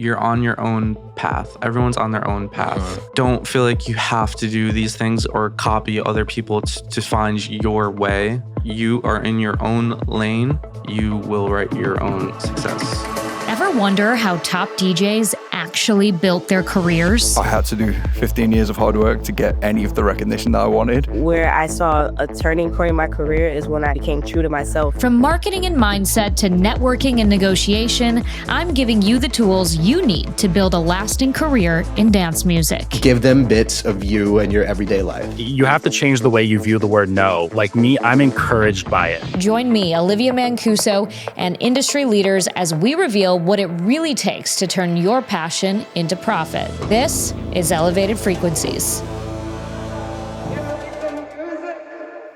you're on your own path. Everyone's on their own path. Don't feel like you have to do these things or copy other people to find your way. You are in your own lane. You will write your own success. Ever wonder how top DJs actually built their careers? I had to do 15 years of hard work to get any of the recognition that I wanted. Where I saw a turning point in my career is when I became true to myself. From marketing and mindset to networking and negotiation, I'm giving you the tools you need to build a lasting career in dance music. Give them bits of you and your everyday life. You have to change the way you view the word no. Like me, I'm encouraged by it. Join me, Olivia Mancuso, and industry leaders as we reveal what it really takes to turn your passion into profit. This is Elevated Frequencies.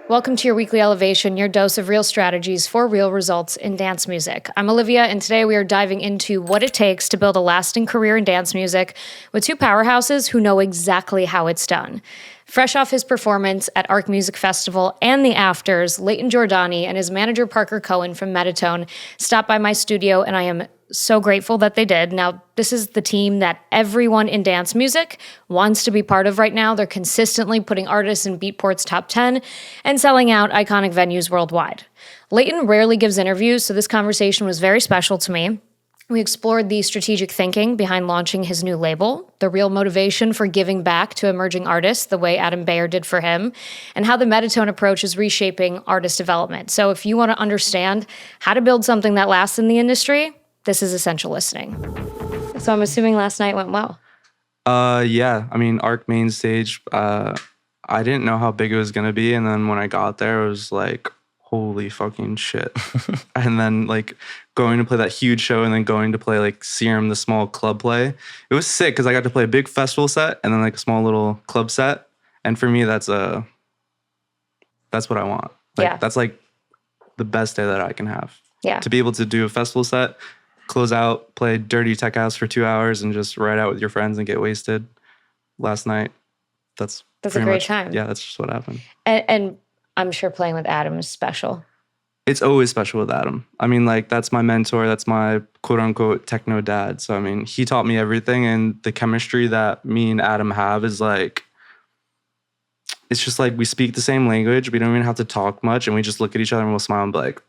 Welcome to your weekly elevation, your dose of real strategies for real results in dance music. I'm Olivia, and today we are diving into what it takes to build a lasting career in dance music with two powerhouses who know exactly how it's done. Fresh off his performance at Arc Music Festival and the afters, Layton Giordani and his manager Parker Cohen from Metatone stopped by my studio, and I am so grateful that they did. Now, this is the team that everyone in dance music wants to be part of right now. They're consistently putting artists in Beatport's top 10 and selling out iconic venues worldwide. Layton rarely gives interviews, so this conversation was very special to me. We explored the strategic thinking behind launching his new label, the real motivation for giving back to emerging artists the way Adam Beyer did for him, and how the Metatone approach is reshaping artist development. So if you want to understand how to build something that lasts in the industry, this is essential listening. So I'm assuming last night went well. Yeah. I mean, Arc main stage, I didn't know how big it was going to be. And then when I got there, it was like, holy fucking shit. And then like going to play that huge show and then going to play like Serum, the small club play. It was sick because I got to play a big festival set and then like a small little club set. And for me, that's what I want. Like, that's like the best day that I can have. Yeah. To be able to do a festival set, close out, play Dirty Tech House for 2 hours and just ride out with your friends and get wasted last night. That's a great time. Yeah, that's just what happened. And I'm sure playing with Adam is special. It's always special with Adam. I mean, like, that's my mentor. That's my quote-unquote techno dad. So, I mean, he taught me everything. And the chemistry that me and Adam have is, like, it's just, like, we speak the same language. We don't even have to talk much. And we just look at each other and we'll smile and be like,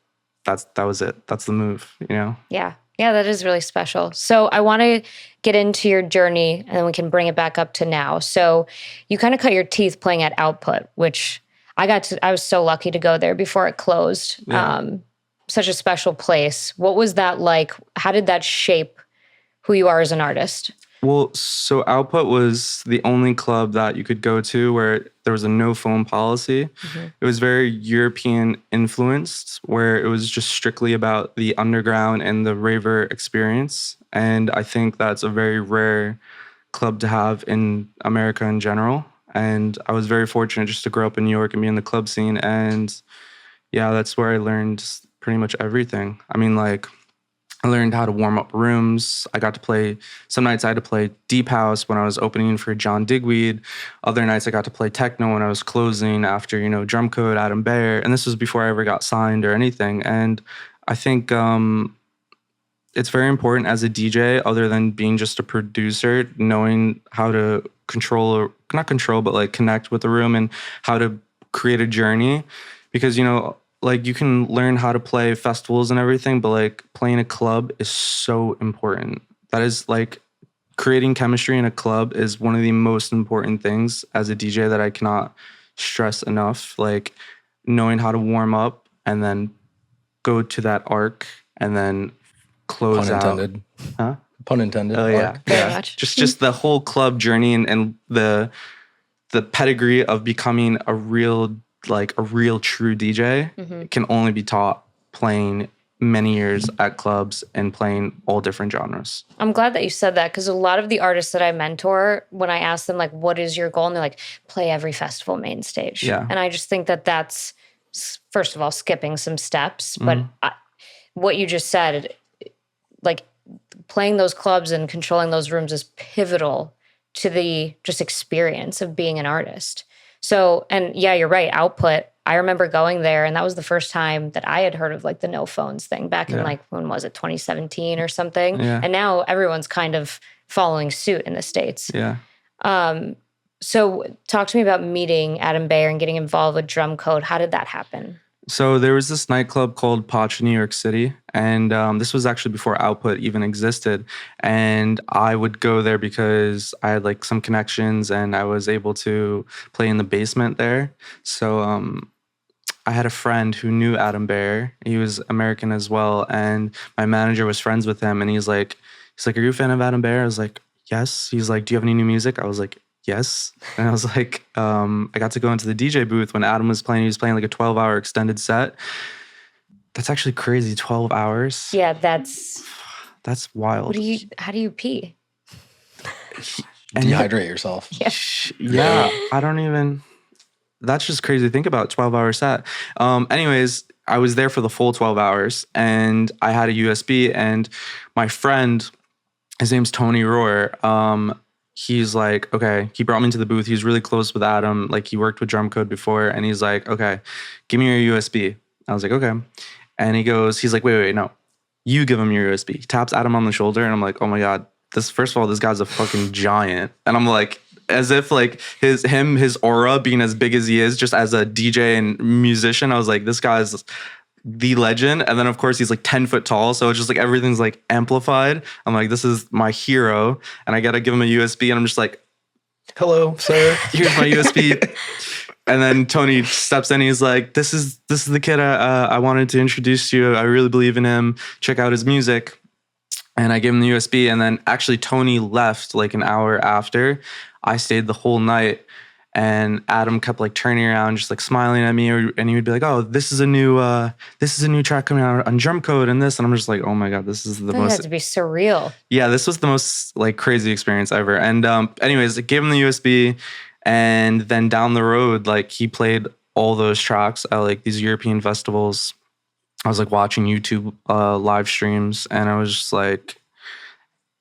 that was it. That's the move, you know? Yeah. Yeah, that is really special. So I want to get into your journey and then we can bring it back up to now. So you kind of cut your teeth playing at Output, which I was so lucky to go there before it closed. Yeah. Such a special place. What was that like? How did that shape who you are as an artist? Well, so Output was the only club that you could go to where there was a no phone policy. Mm-hmm. It was very European influenced, where it was just strictly about the underground and the raver experience. And I think that's a very rare club to have in America in general. And I was very fortunate just to grow up in New York and be in the club scene. And yeah, that's where I learned pretty much everything. I mean, like, I learned how to warm up rooms. I got to play, some nights I had to play Deep House when I was opening for John Digweed. Other nights I got to play techno when I was closing after, you know, Drum Code, Adam Beyer. And this was before I ever got signed or anything. And I think it's very important as a DJ, other than being just a producer, knowing how to not control, but like connect with the room and how to create a journey. Because, you know, like, you can learn how to play festivals and everything, but like playing a club is so important. That is like creating chemistry in a club is one of the most important things as a DJ that I cannot stress enough. Like, knowing how to warm up and then go to that arc and then close out. Pun intended. Huh? Pun intended. Oh yeah. Very much. Just the whole club journey and the pedigree of becoming a real true DJ can only be taught playing many years at clubs and playing all different genres. I'm glad that you said that, because a lot of the artists that I mentor, when I ask them, like, what is your goal? And they're like, play every festival main stage. Yeah. And I just think that that's, first of all, skipping some steps. But what you just said, like, playing those clubs and controlling those rooms is pivotal to the just experience of being an artist. So, and yeah, you're right. Output. I remember going there, and that was the first time that I had heard of like the no phones thing back in like, when was it, 2017 or something? Yeah. And now everyone's kind of following suit in the States. Yeah. So talk to me about meeting Adam Bayer and getting involved with Drum Code. How did that happen? So there was this nightclub called Pacha, New York City. And this was actually before Output even existed. And I would go there because I had like some connections and I was able to play in the basement there. So I had a friend who knew Adam Bayer. He was American as well. And my manager was friends with him. And he's like, are you a fan of Adam Bayer? I was like, yes. He's like, do you have any new music? I was like, yes. And I was like, I got to go into the DJ booth when Adam was playing. He was playing like a 12-hour extended set. That's actually crazy, 12 hours. Yeah, that's wild. How do you pee? Dehydrate yourself. Yeah, I don't even, that's just crazy to think about, 12-hour set. Anyways, I was there for the full 12 hours and I had a USB, and my friend, his name's Tony Rohr, he's like, okay, he brought me into the booth. He was really close with Adam. Like, he worked with Drum Code before. And he's like, okay, give me your USB. I was like, okay. And he's like, wait, no. You give him your USB. He taps Adam on the shoulder. And I'm like, oh my God, first of all, this guy's a fucking giant. And I'm like, as if like his aura being as big as he is, just as a DJ and musician, I was like, this guy's the legend. And then of course he's like 10 foot tall, so it's just like everything's like amplified. I'm like, this is my hero, and I gotta give him a USB, and I'm just like, hello sir, here's my USB. And then Tony steps in, he's like, this is the kid I wanted to introduce to you. I really believe in him, check out his music. And I gave him the USB, and then actually Tony left like an hour after. I stayed the whole night. And Adam kept like turning around, just like smiling at me, and he would be like, "Oh, this is a new track coming out on Drum Code and this." And I'm just like, "Oh my God, this is the most." It had to be surreal. Yeah, this was the most like crazy experience ever. And anyways, I gave him the USB, and then down the road, like he played all those tracks at like these European festivals. I was like watching YouTube live streams, and I was just like,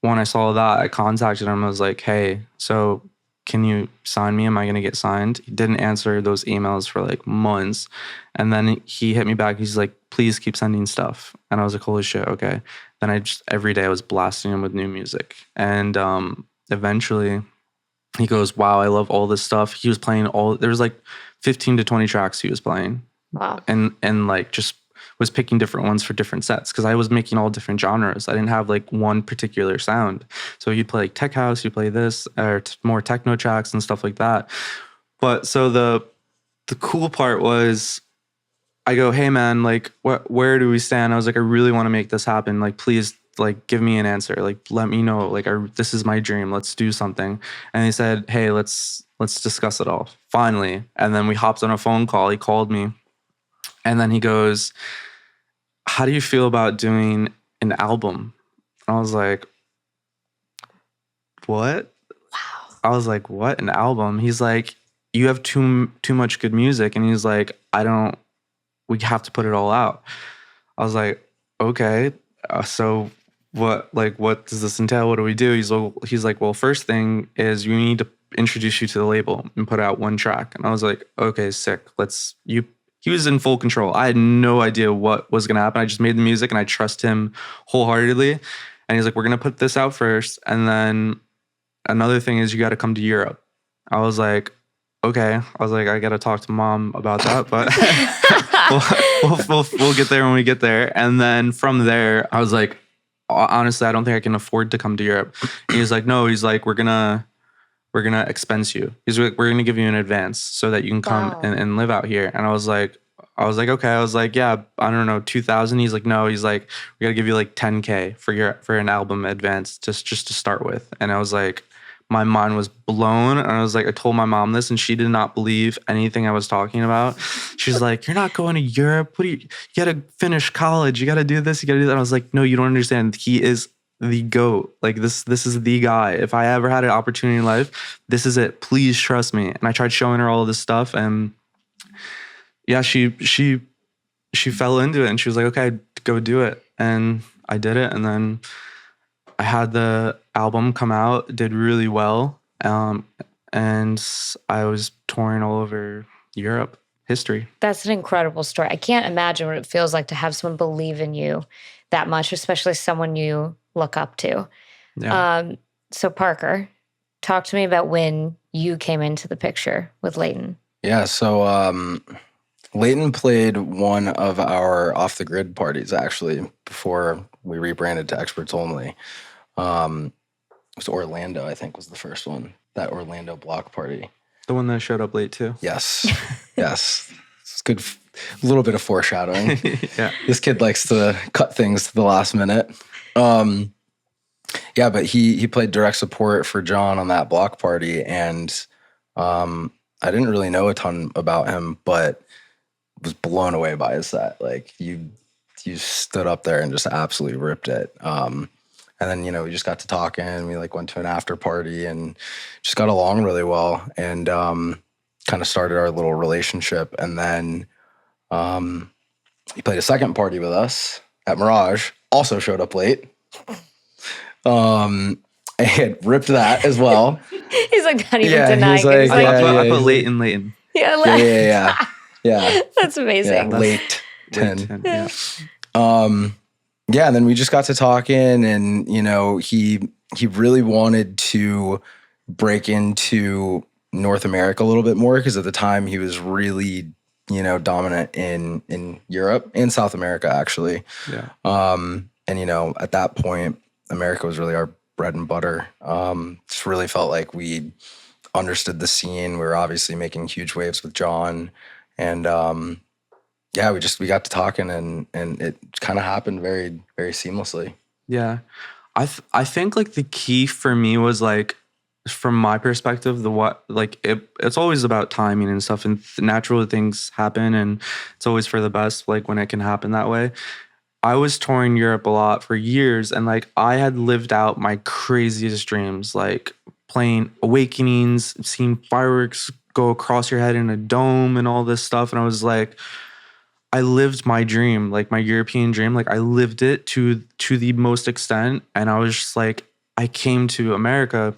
when I saw that, I contacted him. I was like, "Hey, so can you sign me? Am I going to get signed?" He didn't answer those emails for like months. And then he hit me back. He's like, please keep sending stuff. And I was like, holy shit, okay. Then every day I was blasting him with new music. And eventually he goes, wow, I love all this stuff. He was playing there was like 15 to 20 tracks he was playing. Wow. And like just was picking different ones for different sets, because I was making all different genres. I didn't have like one particular sound. So you'd play like tech house, you play this, or more techno tracks and stuff like that. But so the cool part was, I go, hey man, like where do we stand? I was like, I really want to make this happen. Like, please, like give me an answer. Like, let me know. Like, this is my dream. Let's do something. And they said, hey, let's discuss it all. Finally. And then we hopped on a phone call. He called me. And then he goes, how do you feel about doing an album? And I was like, what? Wow. I was like, what? An album? He's like, you have too much good music. And he's like, we have to put it all out. I was like, okay. So what does this entail? What do we do? He's like, well, first thing is you need to introduce you to the label and put out one track. And I was like, okay, sick. He was in full control. I had no idea what was going to happen. I just made the music and I trust him wholeheartedly. And he's like, we're going to put this out first. And then another thing is you got to come to Europe. I was like, okay. I was like, I got to talk to mom about that, but we'll get there when we get there. And then from there, I was like, honestly, I don't think I can afford to come to Europe. And he's like, no, he's like, we're going to expense you. He's like, we're going to give you an advance so that you can come and live out here. And I was like, okay. I was like, yeah, I don't know, 2,000. He's like, no, he's like, we got to give you like 10K for an album advance just to start with. And I was like, my mind was blown. And I was like, I told my mom this and she did not believe anything I was talking about. She's like, you're not going to Europe. You got to finish college. You got to do this. You got to do that. I was like, no, you don't understand. He is the GOAT. Like this is the guy. If I ever had an opportunity in life, this is it. Please trust me. And I tried showing her all of this stuff, and yeah, she fell into it, and she was like, okay, go do it. And I did it, and then I had the album come out, did really well. and I was touring all over Europe. History. That's an incredible story. I can't imagine what it feels like to have someone believe in you that much, especially someone you look up to. Yeah. So Parker, talk to me about when you came into the picture with Leighton. Yeah, so Leighton played one of our off the grid parties actually before we rebranded to Experts Only. It was Orlando, I think, was the first one. That Orlando block party. The one that showed up late too. Yes, yes. It's good. A little bit of foreshadowing. Yeah. This kid likes to cut things to the last minute. Yeah, but he played direct support for John on that block party, and I didn't really know a ton about him, but was blown away by his set. Like you stood up there and just absolutely ripped it. And then, we just got to talking. We went to an after party and just got along really well, and kind of started our little relationship. And then he played a second party with us at Mirage, also showed up late. And ripped that as well. He's not even denying he's it. He's I put Leighton. Yeah. Yeah. That's amazing. Yeah, Leighton. Yeah. Yeah, and then we just got to talking, and he really wanted to break into North America a little bit more, because at the time he was really dominant in Europe and South America actually. Yeah. And at that point, America was really our bread and butter. Just really felt like we understood the scene. We were obviously making huge waves with John, and yeah, we got to talking, and it kind of happened very, very seamlessly. Yeah. I think the key for me was from my perspective, it's always about timing and stuff, and naturally things happen, and it's always for the best, when it can happen that way. I was touring Europe a lot for years, and I had lived out my craziest dreams, playing Awakenings, seeing fireworks go across your head in a dome and all this stuff. And I was I lived my dream, my European dream. I lived it to the most extent. And I was just I came to America,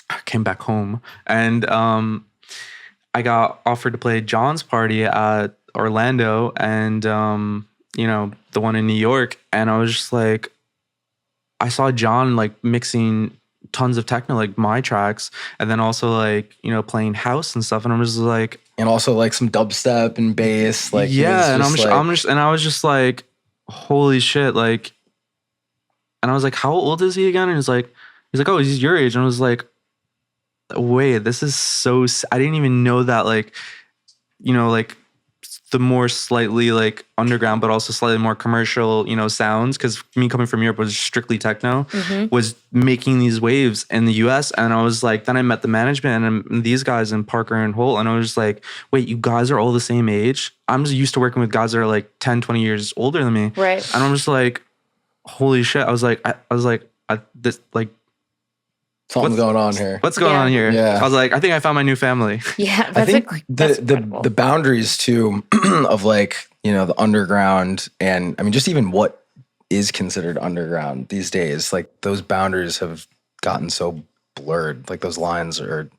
I came back home, and I got offered to play John's party at Orlando, and the one in New York. And I was just I saw John mixing tons of techno, my tracks, and then also playing house and stuff. And I'm just and also some dubstep and bass, yeah. And I was just holy shit, and I was how old is he again? And he's oh, he's your age. And I was wait, this is so. I didn't even know that the more slightly underground, but also slightly more commercial, sounds. Because me coming from Europe was strictly techno, was making these waves in the US. And I was then I met the management and these guys and Parker and Holt. And I was just wait, you guys are all the same age? I'm just used to working with guys that are 10, 20 years older than me. Right. And I'm just holy shit. I was this something's going on here. What's going on here? Yeah. I was I think I found my new family. Yeah, I think the boundaries too of the underground, and I mean just even what is considered underground these days, those boundaries have gotten so blurred. Those lines are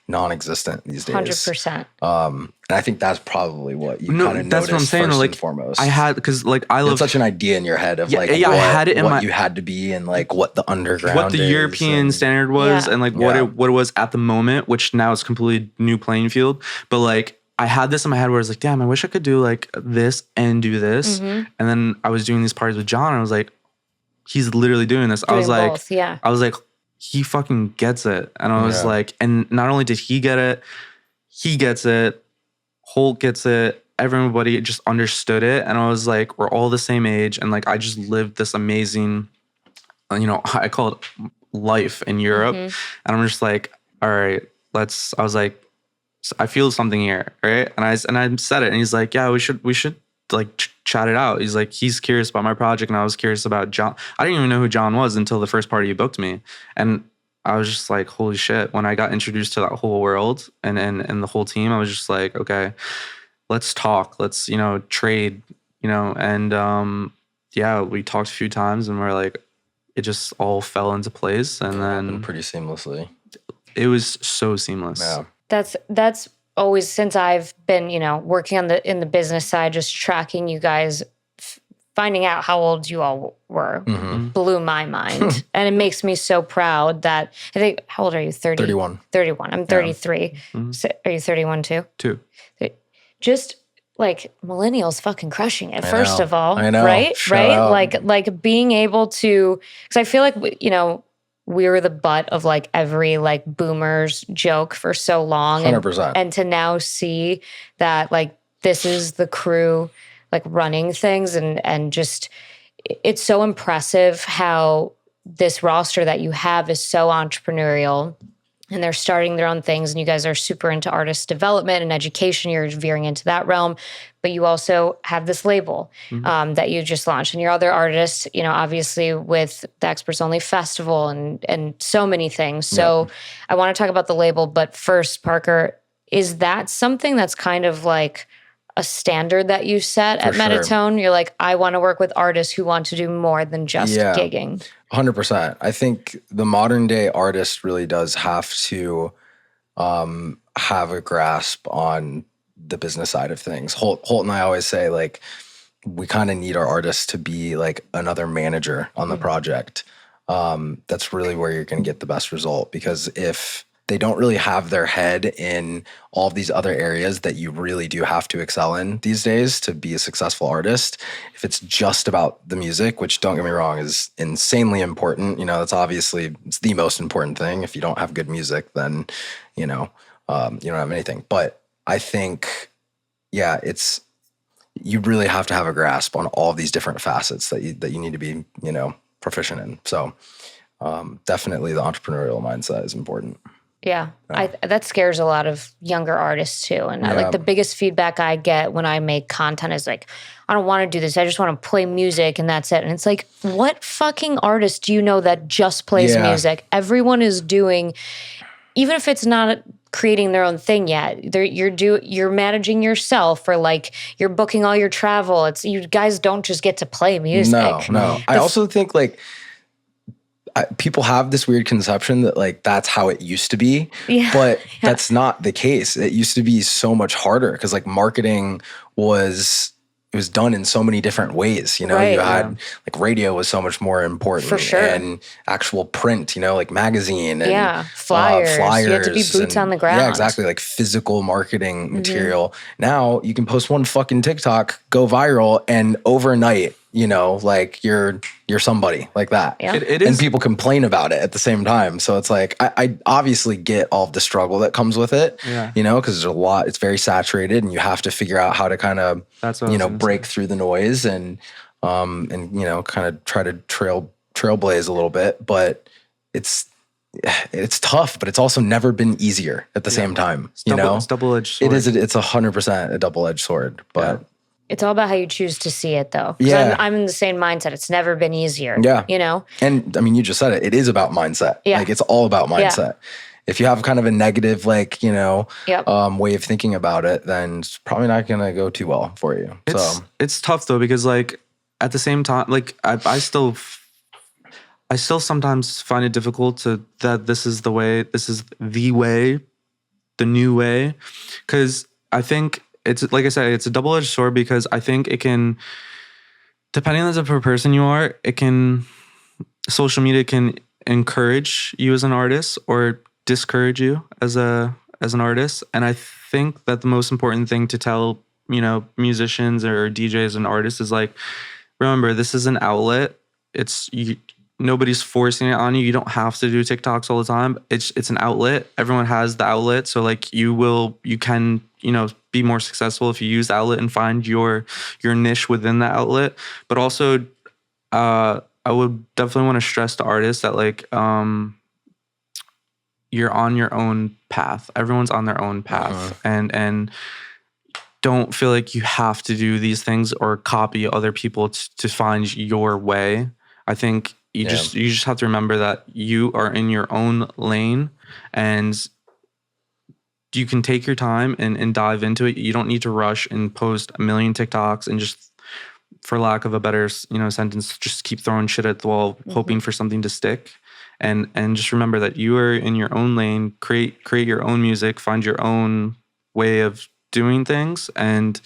non-existent these days. 100%. And I think that's probably what you kind of that's noticed what I'm saying. first and foremost. I had, because I you love had such an idea in your head of I had it in what my, you had to be, and what the underground, what the European standard was, and what it was at the moment, which now is completely new playing field. But I had this in my head where I was damn, I wish I could do this and do this. And then I was doing these parties with John, and I was he's literally doing this. I was both, yeah. I was he fucking gets it. And I was and not only did he get it, he gets it, Holt gets it, everybody just understood it. And I was we're all the same age. And I just lived this amazing, I call it life in Europe. And I'm just all right, I was I feel something here, right? And I said it, and he's yeah, we should chat it out. He's curious about my project, and I was curious about John. I didn't even know who John was until the first party you booked me, and I was just holy shit. When I got introduced to that whole world and the whole team, I was just okay, let's talk, let's trade, and yeah, we talked a few times, and we're it just all fell into place, and then pretty seamlessly. it was so seamless. Yeah. That's always, since I've been, working in the business side, just tracking you guys, finding out how old you all were blew my mind. And it makes me so proud that, I think, how old are you? 30? 31. 31. I'm 33. So, are you 31 too? 2. Just like millennials fucking crushing it, first know. of all. I know. Right? Shout Right? out. Like being able to, because I feel like, we were the butt of like every like boomers joke for so long. 100%. And to now see that like this is the crew like running things, and just, it's so impressive how this roster that you have is so entrepreneurial, and they're starting their own things, and you guys are super into artist development and education. You're veering into that realm, but you also have this label that you just launched, and your other artists, obviously with the Experts Only Festival and so many things. So I want to talk about the label, but first, Parker, is that something that's kind of like a standard that you set at Metatone? You're like, I want to work with artists who want to do more than just gigging. 100%. I think the modern day artist really does have to have a grasp on the business side of things. Holt and I always say, like, we kind of need our artists to be like another manager on the project. That's really where you're going to get the best result, because if they don't really have their head in all of these other areas that you really do have to excel in these days to be a successful artist. If it's just about the music, which, don't get me wrong, is insanely important. That's obviously, it's the most important thing. If you don't have good music, then, you don't have anything. But I think, you really have to have a grasp on all of these different facets that you need to be, proficient in. So definitely the entrepreneurial mindset is important. Yeah, that scares a lot of younger artists too. And like the biggest feedback I get when I make content is like, I don't want to do this. I just want to play music and that's it. And it's like, what fucking artist do you know that just plays music? Everyone is doing, even if it's not creating their own thing yet, you're managing yourself, or like you're booking all your travel. It's, you guys don't just get to play music. No. I also think like, people have this weird conception that like that's how it used to be, but that's not the case. It used to be so much harder because like marketing was done in so many different ways. You had like radio was so much more important, for sure, and actual print. Like magazine and flyers. You have to be boots on the ground. Yeah, exactly. Like physical marketing material. Now you can post one fucking TikTok, go viral, and overnight, like you're somebody like that. Yeah. It is. And people complain about it at the same time. So it's like, I obviously get all of the struggle that comes with it, because there's a lot, it's very saturated, and you have to figure out how to kind of, break through the noise and kind of try to trailblaze a little bit. But it's tough, but it's also never been easier at the same time. It's double-edged sword. It is. It's 100% a double-edged sword, but it's all about how you choose to see it, though. I'm in the same mindset. It's never been easier. Yeah. And I mean, you just said it. It is about mindset. Yeah. Like, it's all about mindset. Yeah. If you have kind of a negative, like, way of thinking about it, then it's probably not going to go too well for you. It's tough, though, because, like, at the same time, like, I still sometimes find it difficult that this is the way, the new way. Because I think, it's like I said, it's a double-edged sword, because I think it can, depending on the type of person you are, social media can encourage you as an artist or discourage you as an artist. And I think that the most important thing to tell, musicians or DJs and artists is like, remember, this is an outlet. Nobody's forcing it on you. You don't have to do TikToks all the time. It's an outlet. Everyone has the outlet. So like you can, be more successful if you use the outlet and find your niche within the outlet. But also, I would definitely want to stress to artists that like, you're on your own path. Everyone's on their own path. And don't feel like you have to do these things or copy other people to find your way. I think you just have to remember that you are in your own lane, and you can take your time and dive into it. You don't need to rush and post a million TikToks and just, for lack of a better, sentence, just keep throwing shit at the wall, hoping for something to stick. and just remember that you are in your own lane. Create your own music, find your own way of doing things, and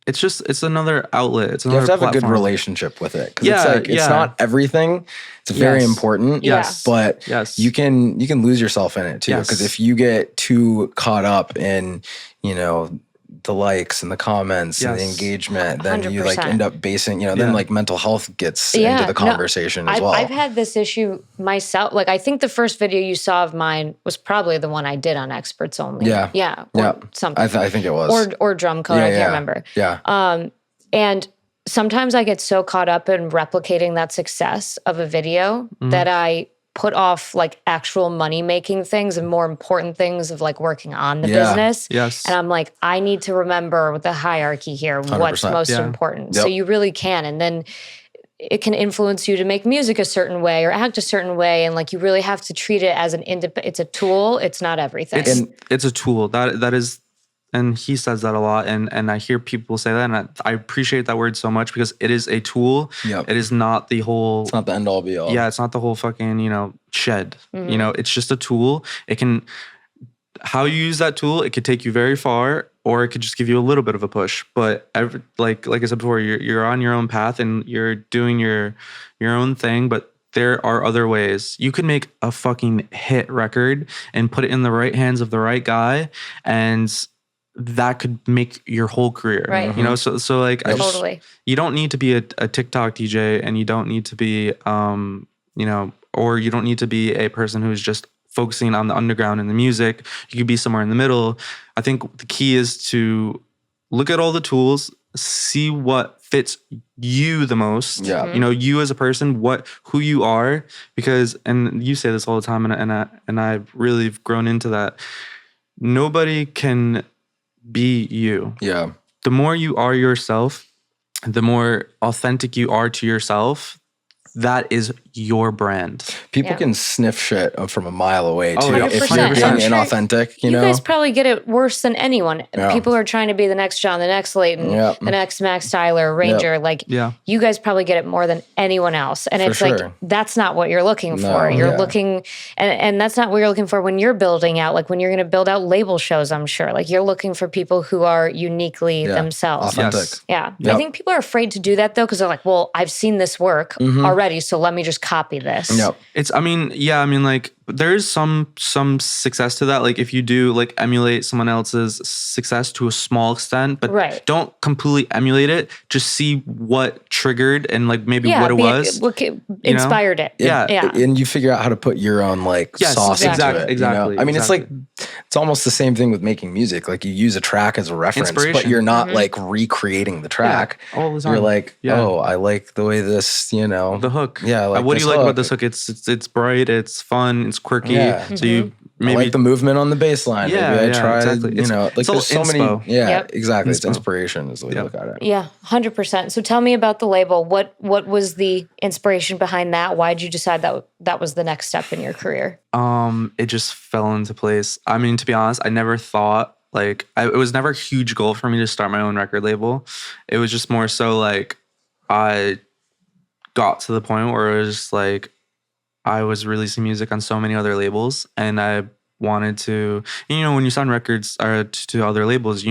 it's another outlet. It's another You have to have a good platform. relationship with it, because Yeah, it's not everything. It's very important. Yes. But Yes. you can lose yourself in it too. Yes. Because if you get too caught up in, the likes and the comments and the Yes. engagement, then you like 100%. end up basing, then Yeah. like mental health gets Yeah, into the no, conversation as well. I've had this issue myself. Like, I think the first video you saw of mine was probably the one I did on Experts Only. Yeah. Yeah. Or Yeah. something. I think it was. Or Drum Code. I can't remember. Yeah. And sometimes I get so caught up in replicating that success of a video that I put off like actual money making things and more important things of like working on the business. Yes. And I'm like, I need to remember the hierarchy here, what's 100%. most Yeah. important. Yep. So you really can. And then it can influence you to make music a certain way or act a certain way. And like, you really have to treat it as it's a tool. It's not everything. It's a tool that is, and he says that a lot, and I hear people say that, and I appreciate that word so much, because it is a tool. Yep. It is not the whole. It's not the end all be all. Yeah, it's not the whole fucking shed. It's just a tool. It can, how you use that tool, it could take you very far, or it could just give you a little bit of a push. But like I said before, you're on your own path and you're doing your own thing. But there are other ways. You could make a fucking hit record and put it in the right hands of the right guy, and that could make your whole career. Right. So like Totally. you don't need to be a TikTok DJ, and you don't need to be or you don't need to be a person who's just focusing on the underground and the music. You could be somewhere in the middle. I think the key is to look at all the tools, see what fits you the most. Yeah. You as a person, who you are, because, and you say this all the time, and I've really grown into that. Nobody can be you. Yeah. The more you are yourself, the more authentic you are to yourself, that is your brand. People Yeah. can sniff shit from a mile away too. Oh, yeah. If you're 100%. being I'm sure inauthentic, You guys probably get it worse than anyone. Yeah. People are trying to be the next John, the next Leighton, Yep. the next Max Tyler, Ranger. Like, Yeah. you guys probably get it more than anyone else. And For it's like, sure. that's not what you're looking No, for. You're yeah. looking, and that's not what you're looking for when you're building out, like when you're going to build out label shows, I'm sure. Like, you're looking for people who are uniquely Yeah. themselves. Authentic. Yes. Yeah. Yep. I think people are afraid to do that though, because they're like, well, I've seen this work already, so let me just copy this. Yep. Like there's some success to that. Like if you do like emulate someone else's success to a small extent, but Right. don't completely emulate it. Just see what triggered and like maybe what it was. What inspired it. Yeah. Yeah. And you figure out how to put your own like Yes, sauce exactly, into it. exactly, I mean, exactly. it's almost the same thing with making music. Like you use a track as a reference, but Inspiration. you're not like recreating the track. all the time. You're like, Yeah. oh, I like the way this, The hook. Yeah, like what do this you like hook. about this hook? It's bright, it's fun, it's quirky. Yeah. So you I maybe like the movement on the bass line. Yeah, Maybe I yeah, tried, exactly. like It's there's so many. inspo. Yeah, Yep. exactly. It's Inspo. inspiration is the way to Yep. look at it. Yeah, 100%. So tell me about the label. What was the inspiration behind that? Why did you decide that was the next step in your career? it just fell into place. I mean, to be honest, I never thought it was never a huge goal for me to start my own record label. It was just more so like I got to the point where it was just like I was releasing music on so many other labels, and I wanted to, when you sign records to other labels,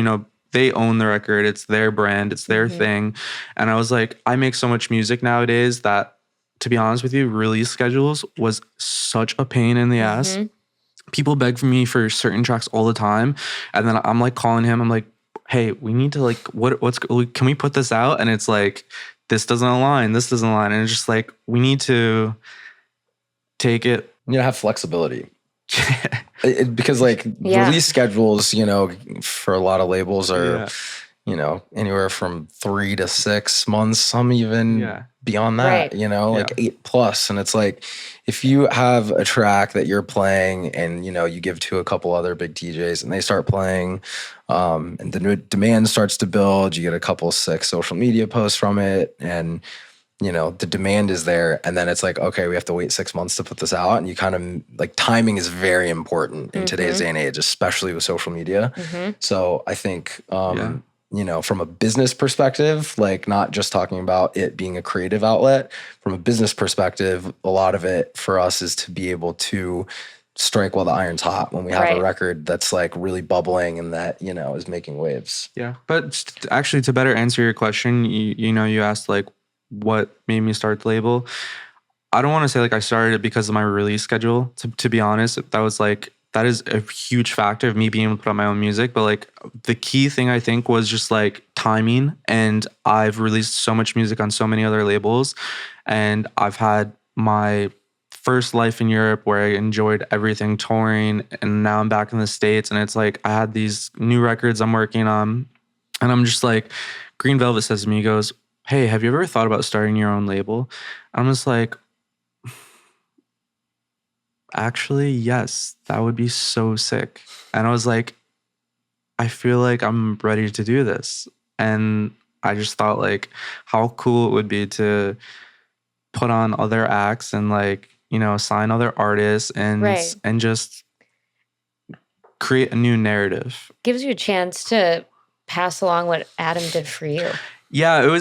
they own the record. It's their brand. It's their thing. And I was like, I make so much music nowadays that, to be honest with you, release schedules was such a pain in the ass. People beg for me for certain tracks all the time. And then I'm like calling him. I'm like, hey, we need to can we put this out? And it's like, this doesn't align. This doesn't align. And it's just like, we need to take it. Have flexibility. Because Yeah. release schedules, for a lot of labels are, Yeah. Anywhere from 3 to 6 months, some even beyond that, Right. 8+. And it's like, if you have a track that you're playing and, you give to a couple other big DJs and they start playing, and the demand starts to build, you get a couple sick social media posts from it, and the demand is there, and then it's like, okay, we have to wait 6 months to put this out. And you kind of timing is very important in today's day and age, especially with social media. So I think from a business perspective, like not just talking about it being a creative outlet, from a business perspective, a lot of it for us is to be able to strike while the iron's hot when we have a record that's like really bubbling and that, is making waves. Yeah. But actually, to better answer your question, you asked like what made me start the label. I don't want to say like I started it because of my release schedule. To be honest, that is a huge factor of me being able to put out my own music. But like the key thing I think was just like timing. And I've released so much music on so many other labels. And I've had my first life in Europe where I enjoyed everything touring. And now I'm back in the States. And it's like I had these new records I'm working on. And I'm just like, Green Velvet says to me, he goes, "Hey, have you ever thought about starting your own label?" I'm just like, actually, yes, that would be so sick. And I was like, I feel like I'm ready to do this. And I just thought like how cool it would be to put on other acts and like, sign other artists and just create a new narrative. Gives you a chance to pass along what Adam did for you. Yeah,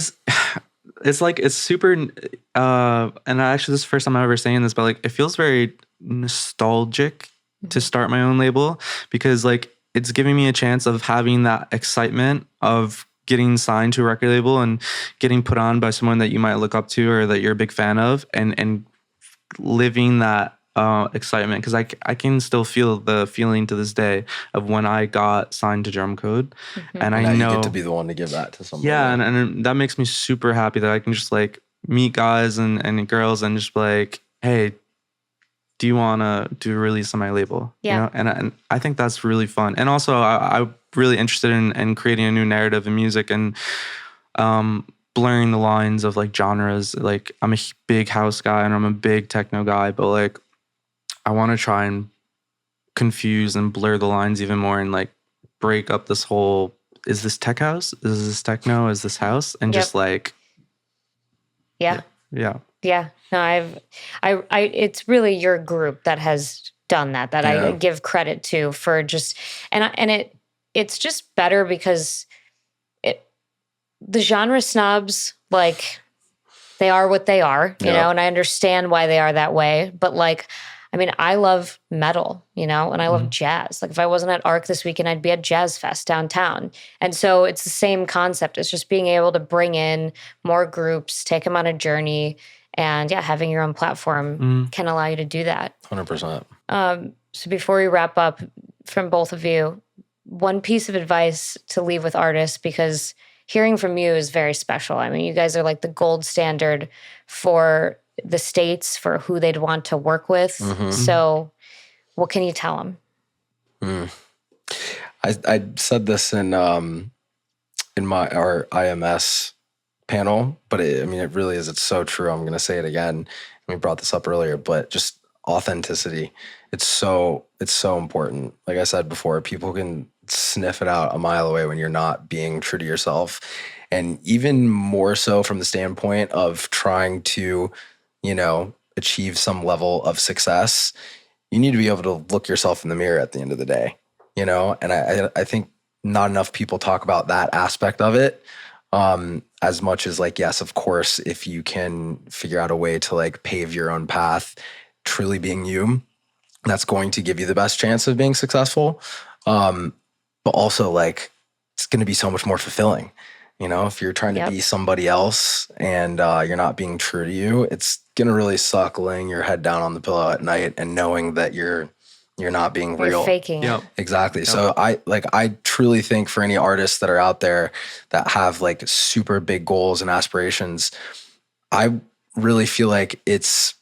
it's super and actually this is the first time I'm ever saying this, but like it feels very nostalgic to start my own label because like it's giving me a chance of having that excitement of getting signed to a record label and getting put on by someone that you might look up to or that you're a big fan of and living that excitement because I can still feel the feeling to this day of when I got signed to Drum Code. And I know you get to be the one to give that to somebody. Yeah, and that makes me super happy that I can just like meet guys and girls and just be like, hey, do you want to do a release on my label? Yeah. And I think that's really fun. And also I'm really interested in creating a new narrative in music and blurring the lines of like genres. Like I'm a big house guy and I'm a big techno guy, but like I want to try and confuse and blur the lines even more and like break up this whole, is this tech house? Is this techno? Is this house? And just like, yeah. Yeah. No, it's really your group that has done that I give credit to for just, it's just better because the genre snobs, like they are what they are, you know, and I understand why they are that way. But like, I mean, I love metal, and I love jazz. Like if I wasn't at ARC this weekend, I'd be at Jazz Fest downtown. And so it's the same concept. It's just being able to bring in more groups, take them on a journey. And having your own platform can allow you to do that. 100%. So before we wrap up, from both of you, one piece of advice to leave with artists, because hearing from you is very special. I mean, you guys are like the gold standard for the States, for who they'd want to work with. So what can you tell them? I said this in our IMS panel, but it really is. It's so true. I'm going to say it again. We brought this up earlier, but just authenticity. It's so important. Like I said before, people can sniff it out a mile away when you're not being true to yourself. And even more so from the standpoint of trying to, achieve some level of success, you need to be able to look yourself in the mirror at the end of the day, and I think not enough people talk about that aspect of it. As much as like, yes, of course, if you can figure out a way to like pave your own path, truly being you, that's going to give you the best chance of being successful. But also like, it's going to be so much more fulfilling. If you're trying to be somebody else and you're not being true to you, it's going to really suck laying your head down on the pillow at night and knowing that you're not being real. You're faking it. Exactly. Yep. So I truly think for any artists that are out there that have like super big goals and aspirations, I really feel like it's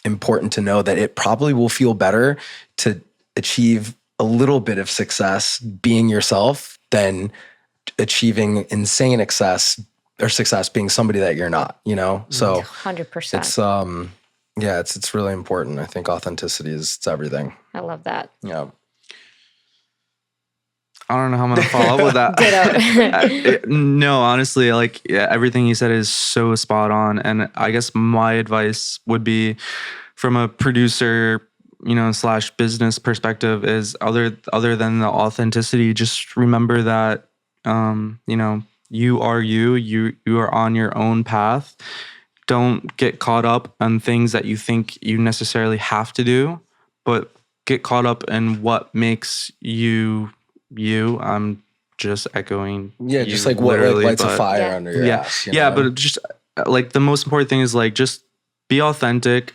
important to know that it probably will feel better to achieve a little bit of success being yourself than achieving insane success being somebody that you're not, So 100%. It's really important. I think authenticity it's everything. I love that. Yeah. I don't know how I'm going to follow up with that. No, honestly, like everything you said is so spot on. And I guess my advice would be from a producer, / business perspective is other than the authenticity, just remember that You are you are on your own path. Don't get caught up on things that you think you necessarily have to do, but get caught up in what makes you you. I'm just echoing. Yeah, just like what lights a fire under your ass. But just like the most important thing is like just be authentic,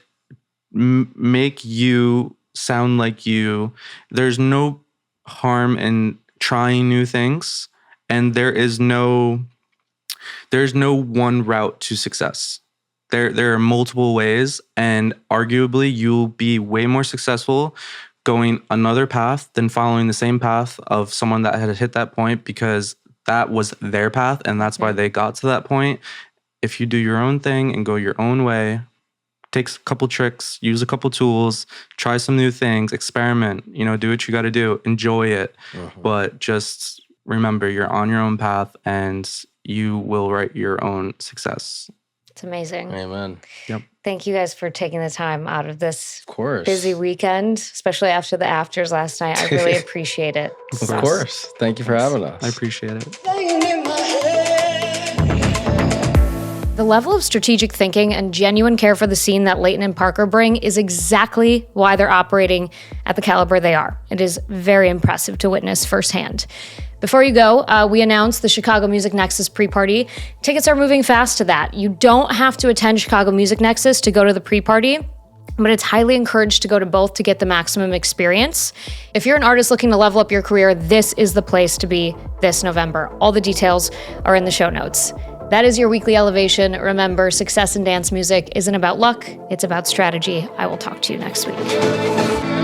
make you sound like you. There's no harm in trying new things, and there's no one route to success. There are multiple ways, and arguably you'll be way more successful going another path than following the same path of someone that had hit that point, because that was their path and that's why they got to that point. If you do your own thing and go your own way, take a couple tricks, use a couple tools, try some new things, experiment, do what you got to do, enjoy it. But just remember, you're on your own path and you will write your own success. It's amazing. Amen. Yep. Thank you guys for taking the time out of this Of course. busy weekend, especially after the afters last night. I really appreciate it. Of course. Thank you for having us. I appreciate it. The level of strategic thinking and genuine care for the scene that Leighton and Parker bring is exactly why they're operating at the caliber they are. It is very impressive to witness firsthand. Before you go, we announced the Chicago Music Nexus pre-party. Tickets are moving fast to that. You don't have to attend Chicago Music Nexus to go to the pre-party, but it's highly encouraged to go to both to get the maximum experience. If you're an artist looking to level up your career, this is the place to be this November. All the details are in the show notes. That is your weekly elevation. Remember, success in dance music isn't about luck, it's about strategy. I will talk to you next week.